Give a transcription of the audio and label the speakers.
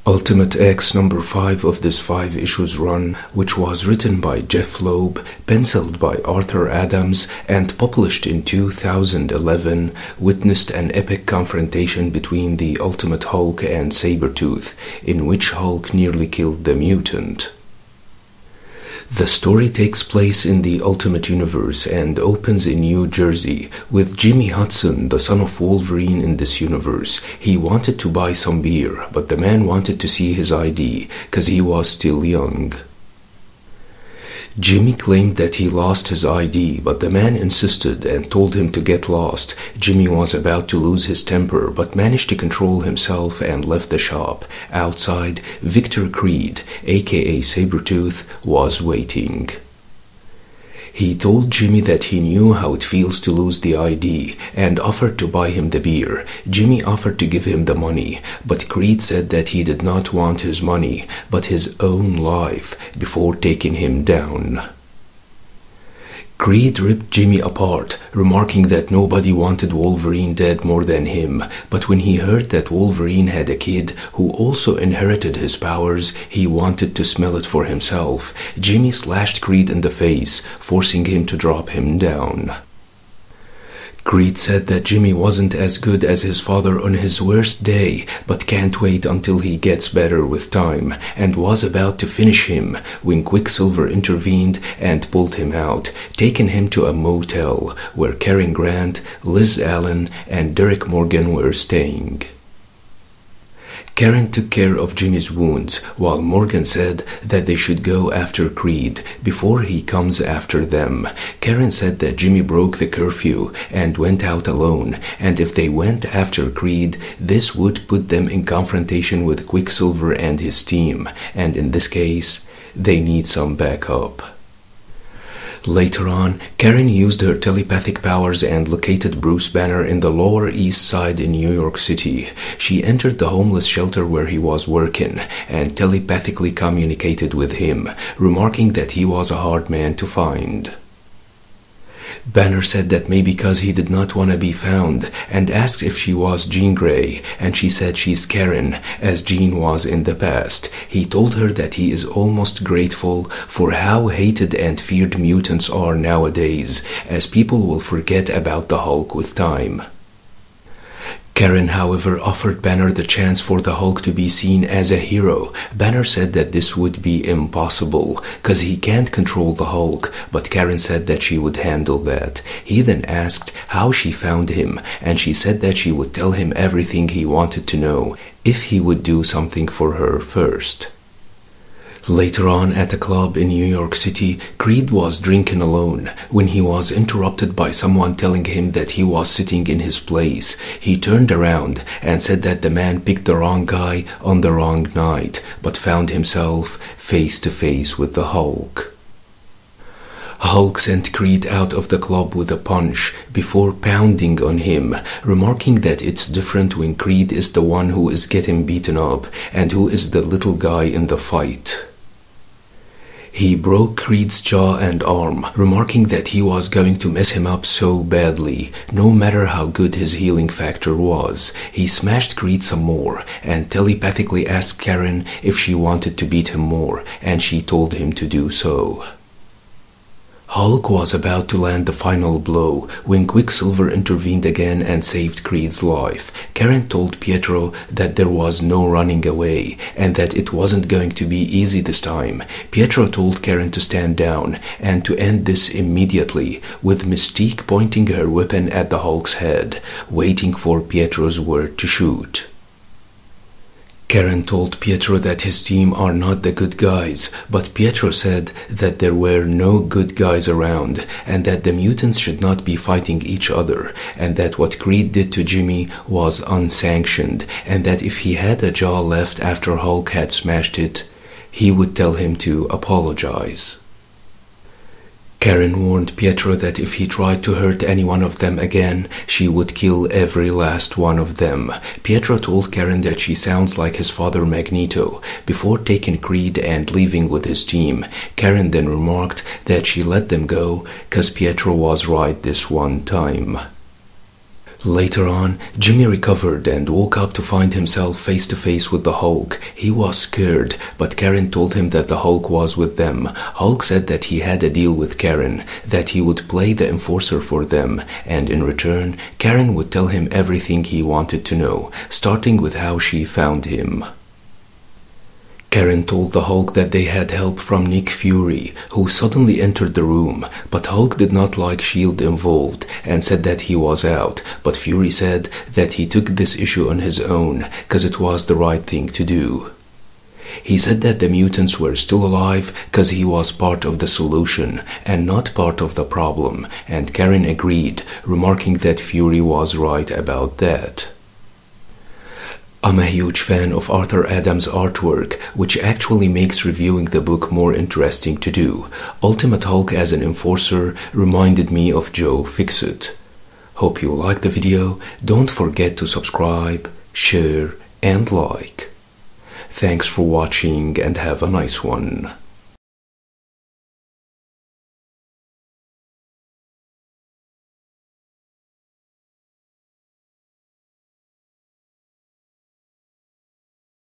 Speaker 1: Ultimate X number 5 of this 5 issues run, which was written by Jeff Loeb, penciled by Arthur Adams, and published in 2011, witnessed an epic confrontation between the Ultimate Hulk and Sabretooth, in which Hulk nearly killed the mutant. The story takes place in the Ultimate Universe and opens in New Jersey, with Jimmy Hudson, the son of Wolverine in this universe. He wanted to buy some beer, but the man wanted to see his ID, cause he was still young. Jimmy claimed that he lost his ID, but the man insisted and told him to get lost. Jimmy was about to lose his temper, but managed to control himself and left the shop. Outside, Victor Creed, aka Sabretooth, was waiting. He told Jimmy that he knew how it feels to lose the ID and offered to buy him the beer. Jimmy offered to give him the money, but Creed said that he did not want his money, but his own life, before taking him down. Creed ripped Jimmy apart, remarking that nobody wanted Wolverine dead more than him, but when he heard that Wolverine had a kid who also inherited his powers, he wanted to smell it for himself. Jimmy slashed Creed in the face, forcing him to drop him down. Creed said that Jimmy wasn't as good as his father on his worst day, but can't wait until he gets better with time, and was about to finish him when Quicksilver intervened and pulled him out, taking him to a motel where Karen Grant, Liz Allen, and Derek Morgan were staying. Karen took care of Jimmy's wounds, while Morgan said that they should go after Creed before he comes after them. Karen said that Jimmy broke the curfew and went out alone, and if they went after Creed, this would put them in confrontation with Quicksilver and his team, and in this case, they need some backup. Later on, Karen used her telepathic powers and located Bruce Banner in the Lower East Side in New York City. She entered the homeless shelter where he was working and telepathically communicated with him, remarking that he was a hard man to find. Banner said that maybe because he did not want to be found, and asked if she was Jean Grey, and she said she's Karen, as Jean was in the past. He told her that he is almost grateful for how hated and feared mutants are nowadays, as people will forget about the Hulk with time. Karen, however, offered Banner the chance for the Hulk to be seen as a hero. Banner said that this would be impossible, cause he can't control the Hulk, but Karen said that she would handle that. He then asked how she found him, and she said that she would tell him everything he wanted to know, if he would do something for her first. Later on, at a club in New York City, Creed was drinking alone when he was interrupted by someone telling him that he was sitting in his place. He turned around and said that the man picked the wrong guy on the wrong night, but found himself face to face with the Hulk. Hulk sent Creed out of the club with a punch before pounding on him, remarking that it's different when Creed is the one who is getting beaten up and who is the little guy in the fight. He broke Creed's jaw and arm, remarking that he was going to mess him up so badly, no matter how good his healing factor was. He smashed Creed some more, and telepathically asked Karen if she wanted to beat him more, and she told him to do so. Hulk was about to land the final blow when Quicksilver intervened again and saved Creed's life. Karen told Pietro that there was no running away and that it wasn't going to be easy this time. Pietro told Karen to stand down and to end this immediately, with Mystique pointing her weapon at the Hulk's head, waiting for Pietro's word to shoot. Karen told Pietro that his team are not the good guys, but Pietro said that there were no good guys around, and that the mutants should not be fighting each other, and that what Creed did to Jimmy was unsanctioned, and that if he had a jaw left after Hulk had smashed it, he would tell him to apologize. Karen warned Pietro that if he tried to hurt any one of them again, she would kill every last one of them. Pietro told Karen that she sounds like his father Magneto. Before taking Creed and leaving with his team, Karen then remarked that she let them go, cause Pietro was right this one time. Later on, Jimmy recovered and woke up to find himself face to face with the Hulk. He was scared, but Karen told him that the Hulk was with them. Hulk said that he had a deal with Karen, that he would play the enforcer for them, and in return, Karen would tell him everything he wanted to know, starting with how she found him. Karen told the Hulk that they had help from Nick Fury, who suddenly entered the room, but Hulk did not like S.H.I.E.L.D. involved and said that he was out, but Fury said that he took this issue on his own because it was the right thing to do. He said that the mutants were still alive because he was part of the solution and not part of the problem, and Karen agreed, remarking that Fury was right about that. I'm a huge fan of Arthur Adams' artwork, which actually makes reviewing the book more interesting to do. Ultimate Hulk as an enforcer reminded me of Joe Fixit. Hope you liked the video. Don't forget to subscribe, share, and like. Thanks for watching and have a nice one.